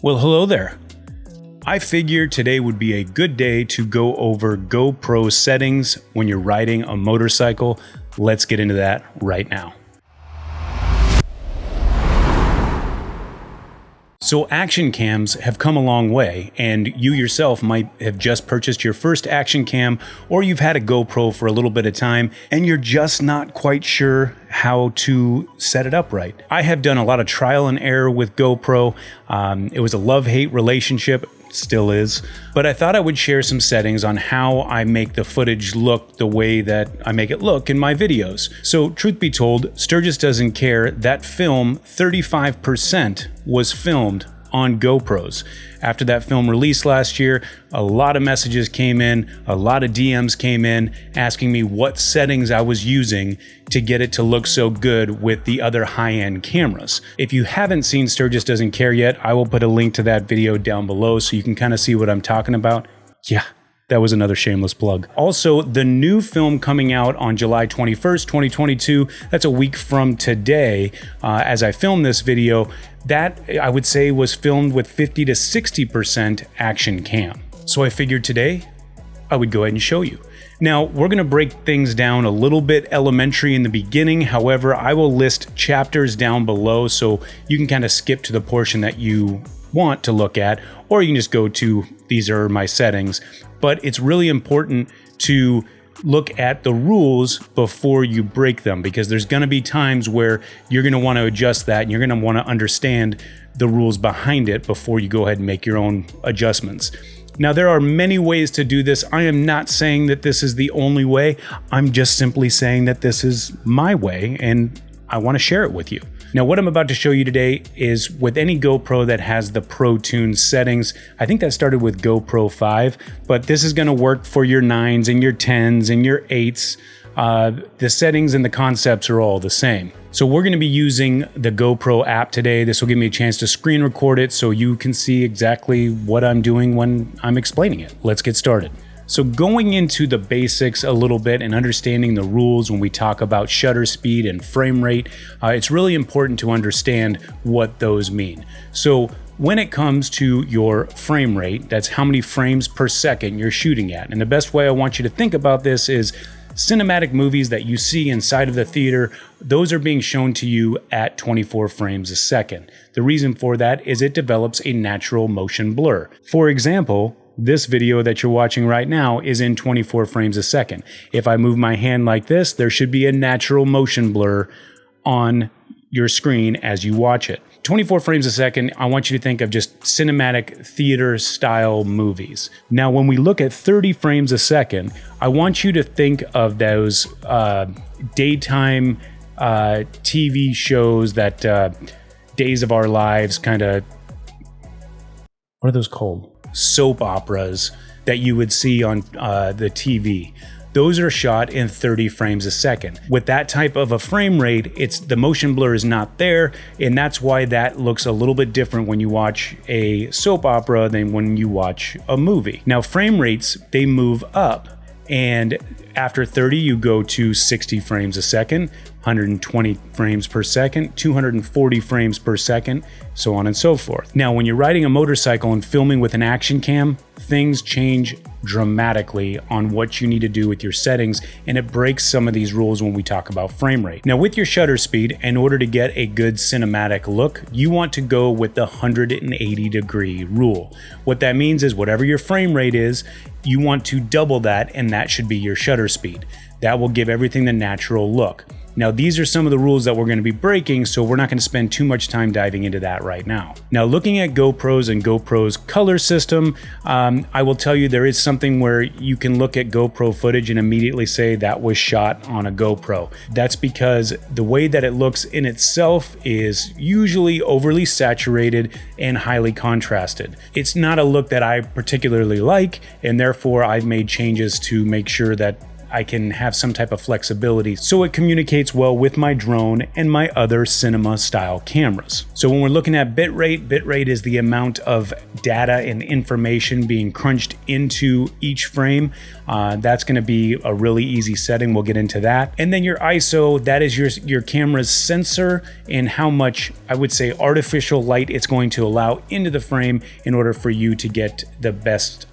Well, hello there. I figured today would be a good day to go over GoPro settings when you're riding a motorcycle. Let's get into that right now. So action cams have come a long way, and you yourself might have just purchased your first action cam, or you've had a GoPro for a little bit of time and you're just not quite sure how to set it up right. I have done a lot of trial and error with GoPro. It was a love-hate relationship. Still is, but I thought I would share some settings on how I make the footage look the way that I make it look in my videos. So truth be told, Sturgis doesn't care. That film, 35% was filmed on GoPros. After that film released last year, a lot of messages came in, a lot of DMs came in asking me what settings I was using to get it to look so good with the other high-end cameras. If you haven't seen Sturgis Doesn't Care yet, I will put a link to that video down below so you can kind of see what I'm talking about. Yeah. That was another shameless plug. Also, the new film coming out on July 21st, 2022, that's a week from today, as I film this video, that I would say was filmed with 50 to 60% action cam. So I figured today I would go ahead and show you. Now, we're gonna break things down a little bit elementary in the beginning. However, I will list chapters down below so you can kind of skip to the portion that you want to look at, or you can just go to these are my settings. But it's really important to look at the rules before you break them, because there's going to be times where you're going to want to adjust that and you're going to want to understand the rules behind it before you go ahead and make your own adjustments. Now, there are many ways to do this. I am not saying that this is the only way. I'm just simply saying that this is my way and I want to share it with you. Now, what I'm about to show you today is with any GoPro that has the Pro Tune settings. I think that started with GoPro 5, but this is going to work for your 9s and your 10s and your 8s. The settings and the concepts are all the same. So we're going to be using the GoPro app today. This will give me a chance to screen record it so you can see exactly what I'm doing when I'm explaining it. Let's get started. So going into the basics a little bit and understanding the rules when we talk about shutter speed and frame rate, it's really important to understand what those mean. So when it comes to your frame rate, that's how many frames per second you're shooting at. And the best way I want you to think about this is cinematic movies that you see inside of the theater, those are being shown to you at 24 frames a second. The reason for that is it develops a natural motion blur. For example, this video that you're watching right now is in 24 frames a second. If I move my hand like this, there should be a natural motion blur on your screen as you watch it. 24 frames a second, I want you to think of just cinematic theater style movies. Now, when we look at 30 frames a second, I want you to think of those daytime TV shows that Days of Our Lives kind of, what are those called? Soap operas that you would see on the TV. Those are shot in 30 frames a second. With that type of a frame rate, the motion blur is not there, and that's why that looks a little bit different when you watch a soap opera than when you watch a movie. Now, frame rates, they move up, and after 30, you go to 60 frames a second, 120 frames per second, 240 frames per second, so on and so forth. Now, when you're riding a motorcycle and filming with an action cam, things change dramatically on what you need to do with your settings, and it breaks some of these rules when we talk about frame rate. Now, with your shutter speed, in order to get a good cinematic look, you want to go with the 180-degree rule. What that means is whatever your frame rate is, you want to double that, and that should be your shutter speed. That will give everything the natural look. Now, these are some of the rules that we're going to be breaking, so we're not going to spend too much time diving into that right now. Now, looking at GoPros and GoPro's color system, I will tell you there is something where you can look at GoPro footage and immediately say that was shot on a GoPro. That's because the way that it looks in itself is usually overly saturated and highly contrasted. It's not a look that I particularly like, and therefore I've made changes to make sure that I can have some type of flexibility so it communicates well with my drone and my other cinema style cameras. So when we're looking at bitrate is the amount of data and information being crunched into each frame. That's going to be a really easy setting. We'll get into that. And then your ISO, that is your camera's sensor and how much, I would say, artificial light it's going to allow into the frame in order for you to get the best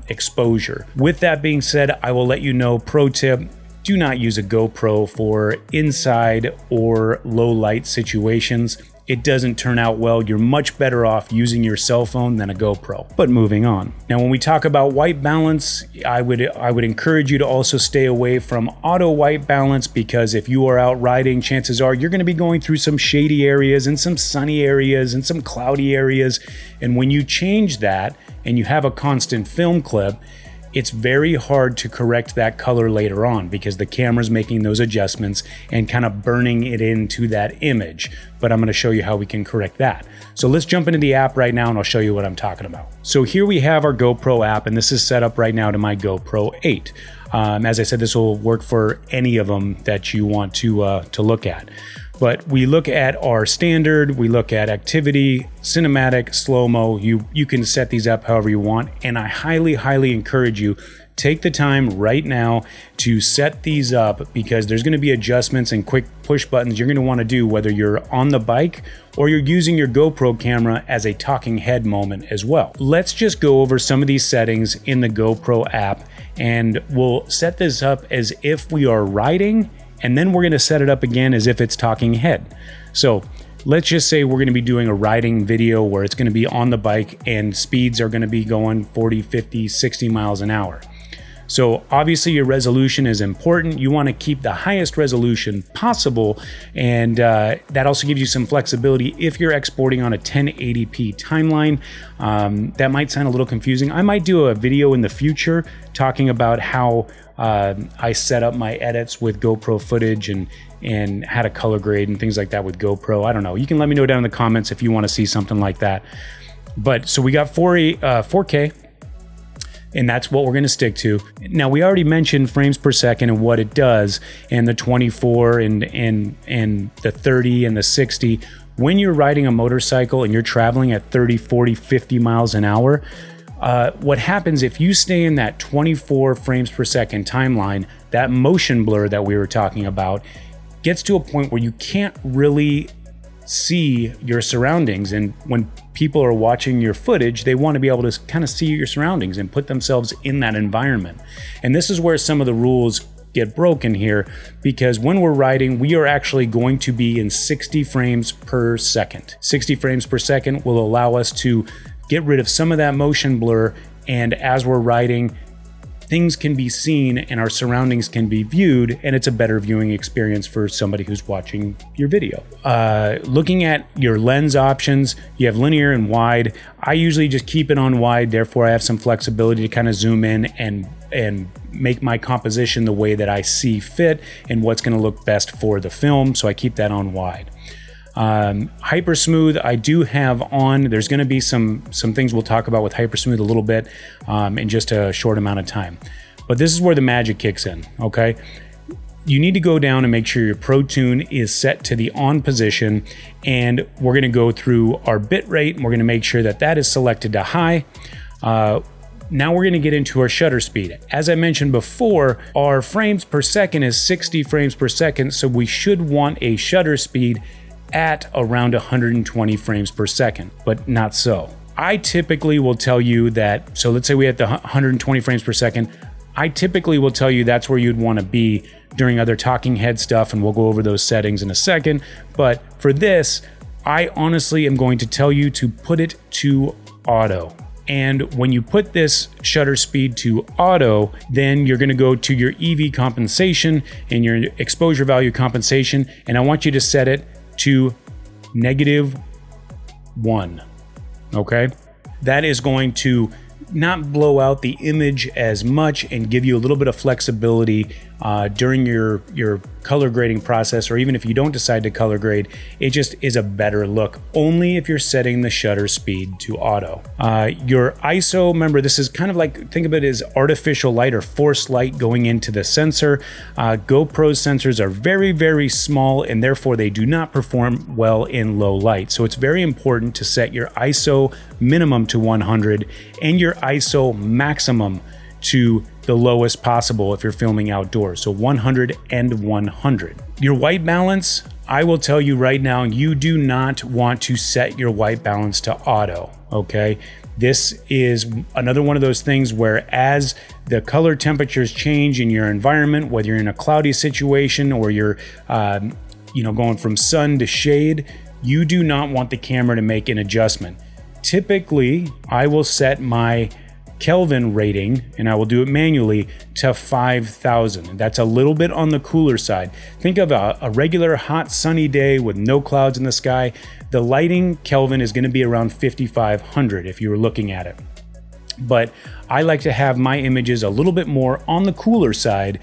exposure. With that being said, I will let you know, pro tip, do not use a GoPro for inside or low light situations. It doesn't turn out well. You're much better off using your cell phone than a GoPro. But moving on. Now, when we talk about white balance, I would encourage you to also stay away from auto white balance, because if you are out riding, chances are you're going to be going through some shady areas and some sunny areas and some cloudy areas. And when you change that and you have a constant film clip, it's very hard to correct that color later on because the camera's making those adjustments and kind of burning it into that image. But I'm going to show you how we can correct that. So let's jump into the app right now and I'll show you what I'm talking about. So here we have our GoPro app, and this is set up right now to my GoPro 8. As I said, this will work for any of them that you want to look at. But we look at our standard, we look at activity, cinematic, slow-mo. You can set these up however you want. And I highly, highly encourage you, take the time right now to set these up, because there's going to be adjustments and quick push buttons you're going to want to do whether you're on the bike or you're using your GoPro camera as a talking head moment as well. Let's just go over some of these settings in the GoPro app, and we'll set this up as if we are riding, and then we're going to set it up again as if it's talking head. So let's just say we're going to be doing a riding video where it's going to be on the bike and speeds are going to be going 40, 50, 60 miles an hour. So obviously your resolution is important. You want to keep the highest resolution possible, and that also gives you some flexibility if you're exporting on a 1080p timeline. That might sound a little confusing. I might do a video in the future talking about how I set up my edits with GoPro footage and how to color grade and things like that with GoPro. I don't know. You can let me know down in the comments if you want to see something like that. But so we got 4K. And that's what we're going to stick to. Now, we already mentioned frames per second and what it does, and the 24 and the 30 and the 60. When you're riding a motorcycle and you're traveling at 30, 40, 50 miles an hour, what happens if you stay in that 24 frames per second timeline, that motion blur that we were talking about gets to a point where you can't really see your surroundings. And when people are watching your footage, they want to be able to kind of see your surroundings and put themselves in that environment. And this is where some of the rules get broken here, because when we're riding, we are actually going to be in 60 frames per second. 60 frames per second will allow us to get rid of some of that motion blur, and as we're riding, things can be seen and our surroundings can be viewed, and it's a better viewing experience for somebody who's watching your video. Looking at your lens options, you have linear and wide. I usually just keep it on wide, therefore I have some flexibility to kind of zoom in and make my composition the way that I see fit and what's going to look best for the film, so I keep that on wide. Hyper smooth I do have on. There's going to be some things we'll talk about with hyper smooth a little bit in just a short amount of time, but this is where the magic kicks in. Okay, you need to go down and make sure your Pro Tune is set to the on position, and we're going to go through our bit rate and we're going to make sure that that is selected to high. Now we're going to get into our shutter speed. As I mentioned before, our frames per second is 60 frames per second, so we should want a shutter speed at around 120 frames per second, but not so. I typically will tell you that, so let's say we have the 120 frames per second, I typically will tell you that's where you'd want to be during other talking head stuff, and we'll go over those settings in a second. But for this, I honestly am going to tell you to put it to auto. And when you put this shutter speed to auto, then you're going to go to your EV compensation and your exposure value compensation, and I want you to set it to -1. Okay, that is going to not blow out the image as much and give you a little bit of flexibility during your color grading process, or even if you don't decide to color grade, it just is a better look, only if you're setting the shutter speed to auto. Your ISO, remember, this is kind of like, think of it as artificial light or forced light going into the sensor. GoPro's sensors are very, very small, and therefore they do not perform well in low light. So it's very important to set your ISO minimum to 100 and your ISO maximum to the lowest possible if you're filming outdoors. So 100 and 100. Your white balance, I will tell you right now, you do not want to set your white balance to auto, okay? This is another one of those things where as the color temperatures change in your environment, whether you're in a cloudy situation or you're going from sun to shade, you do not want the camera to make an adjustment. Typically, I will set my Kelvin rating, and I will do it manually, to 5,000. That's a little bit on the cooler side. Think of a regular hot sunny day with no clouds in the sky. The lighting Kelvin is going to be around 5,500 if you were looking at it. But I like to have my images a little bit more on the cooler side,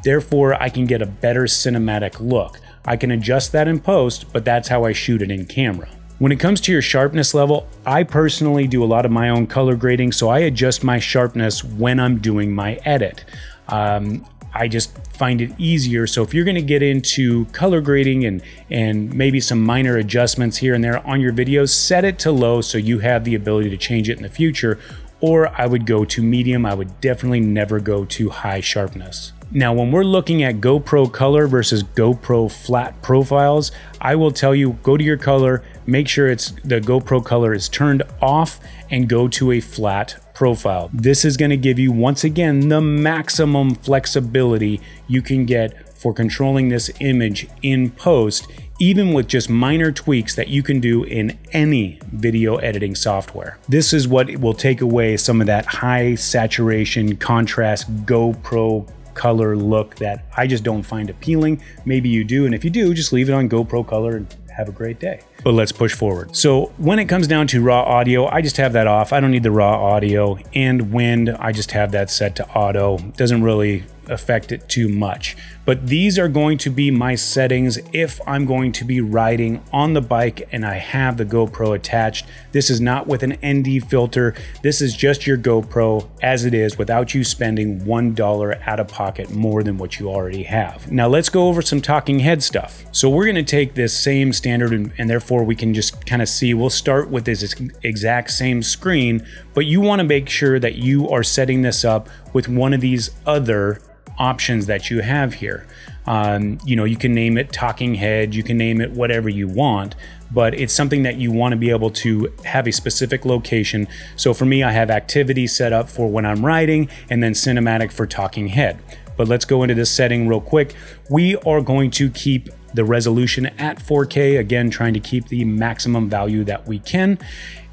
therefore I can get a better cinematic look. I can adjust that in post, but that's how I shoot it in camera. When it comes to your sharpness level, I personally do a lot of my own color grading, so I adjust my sharpness when I'm doing my edit. I just find it easier. So if you're going to get into color grading and maybe some minor adjustments here and there on your videos, set it to low so you have the ability to change it in the future. Or I would go to medium. I would definitely never go to high sharpness. Now, when we're looking at GoPro color versus GoPro flat profiles, I will tell you, go to your color, make sure the GoPro color is turned off, and go to a flat profile. This is going to give you, once again, the maximum flexibility you can get for controlling this image in post, even with just minor tweaks that you can do in any video editing software. This is what will take away some of that high saturation, contrast GoPro color look that I just don't find appealing. Maybe you do, and if you do, just leave it on GoPro color and have a great day. But let's push forward. So when it comes down to raw audio, I just have that off. I don't need the raw audio, and wind, I just have that set to auto. Doesn't really affect it too much. But these are going to be my settings if I'm going to be riding on the bike and I have the GoPro attached. This is not with an ND filter. This is just your GoPro as it is, without you spending $1 out of pocket more than what you already have. Now let's go over some talking head stuff. So we're going to take this same standard and therefore we can just kind of see, we'll start with this exact same screen, but you want to make sure that you are setting this up with one of these other options that you have here. You can name it talking head, you can name it whatever you want, but it's something that you want to be able to have a specific location. So for me, I have activity set up for when I'm riding, and then cinematic for talking head. But let's go into this setting real quick. We are going to keep the resolution at 4K, again, trying to keep the maximum value that we can.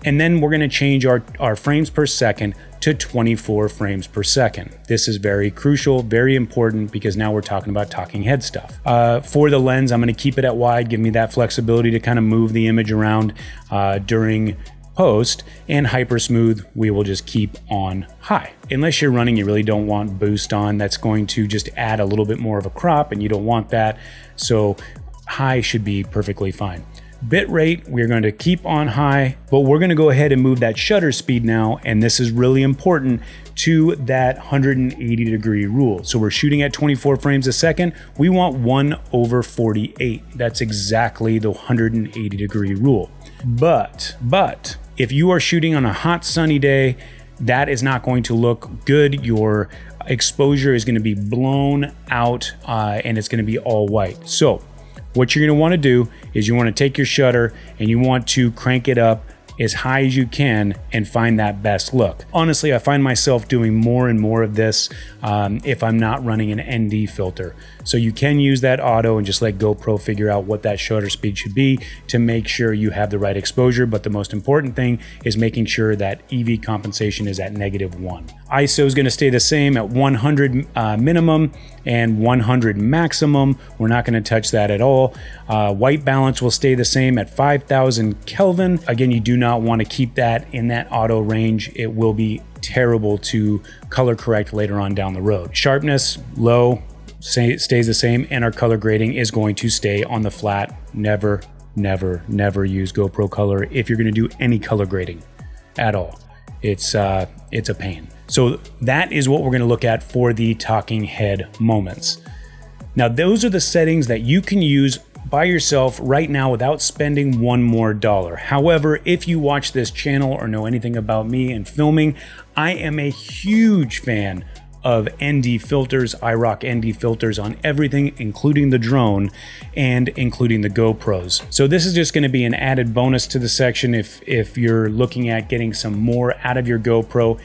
And then we're going to change our frames per second to 24 frames per second. This is very crucial, very important, because now we're talking about talking head stuff. For the lens, I'm going to keep it at wide, give me that flexibility to kind of move the image around during post, and hyper smooth we will just keep on high. Unless you're running, you really don't want boost on. That's going to just add a little bit more of a crop, and you don't want that. So high should be perfectly fine. Bit rate, we're going to keep on high, but we're going to go ahead and move that shutter speed now, and this is really important, to that 180-degree rule. So we're shooting at 24 frames a second. We want 1/48. That's exactly the 180-degree rule. But if you are shooting on a hot sunny day, that is not going to look good. Your exposure is going to be blown out, and it's going to be all white. So what you're going to want to do is you want to take your shutter and you want to crank it up as high as you can and find that best look. Honestly, I find myself doing more and more of this if I'm not running an ND filter. So you can use that auto and just let GoPro figure out what that shutter speed should be to make sure you have the right exposure. But the most important thing is making sure that EV compensation is at -1. ISO is going to stay the same at 100 minimum and 100 maximum. We're not going to touch that at all. White balance will stay the same at 5,000 Kelvin. Again, you do not want to keep that in that auto range. It will be terrible to color correct later on down the road. Sharpness, low. stays the same, and our color grading is going to stay on the flat. Never use GoPro color if you're going to do any color grading at all. It's a pain. So that is what we're going to look at for the talking head moments. Now, those are the settings that you can use by yourself right now without spending one more dollar. However, if you watch this channel or know anything about me and filming, I am a huge fan of ND filters. I rock ND filters on everything, including the drone and including the GoPros. So this is just going to be an added bonus to the section if you're looking at getting some more out of your GoPro.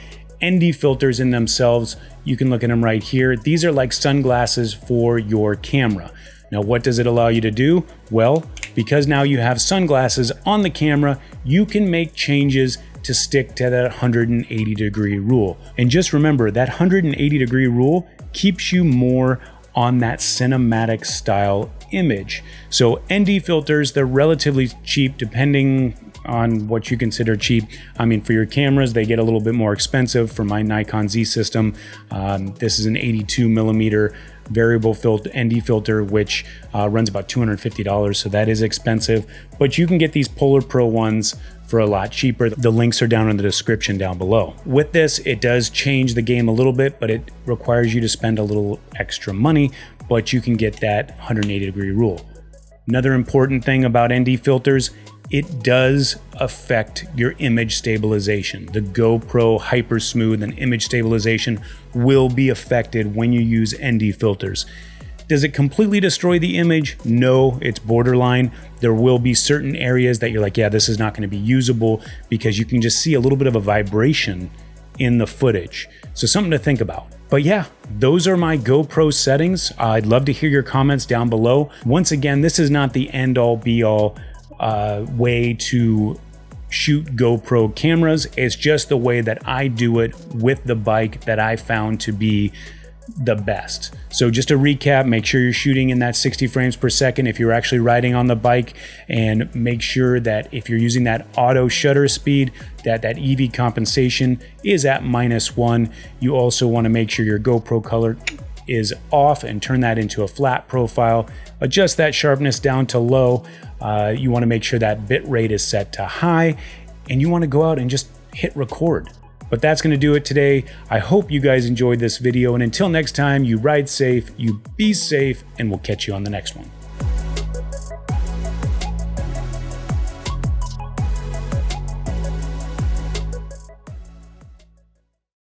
ND filters in themselves, you can look at them right here. These are like sunglasses for your camera. Now, what does it allow you to do? Well, because now you have sunglasses on the camera, you can make changes to stick to that 180-degree rule. And just remember, that 180-degree rule keeps you more on that cinematic style image. So ND filters, they're relatively cheap depending on what you consider cheap. I mean, for your cameras, they get a little bit more expensive. For my Nikon Z system, this is an 82 millimeter variable ND filter, which runs about $250, so that is expensive. But you can get these Polar Pro ones for a lot cheaper. The links are down in the description down below. With this, it does change the game a little bit, but it requires you to spend a little extra money, but you can get that 180-degree rule. Another important thing about ND filters, it does affect your image stabilization. The GoPro Hyper Smooth and image stabilization will be affected when you use ND filters. Does it completely destroy the image? No, it's borderline. There will be certain areas that you're like, yeah, this is not going to be usable, because you can just see a little bit of a vibration in the footage. So something to think about. But yeah, those are my GoPro settings. I'd love to hear your comments down below. Once again, this is not the end-all be-all way to shoot GoPro cameras. It's just the way that I do it with the bike that I found to be the best. So just to recap, make sure you're shooting in that 60 frames per second if you're actually riding on the bike, and make sure that if you're using that auto shutter speed, that EV compensation is at -1. You also want to make sure your GoPro color is off and turn that into a flat profile. Adjust that sharpness down to low. You want to make sure that bit rate is set to high, and you want to go out and just hit record. But that's going to do it today. I hope you guys enjoyed this video, and until next time, you ride safe, you be safe, and we'll catch you on the next one.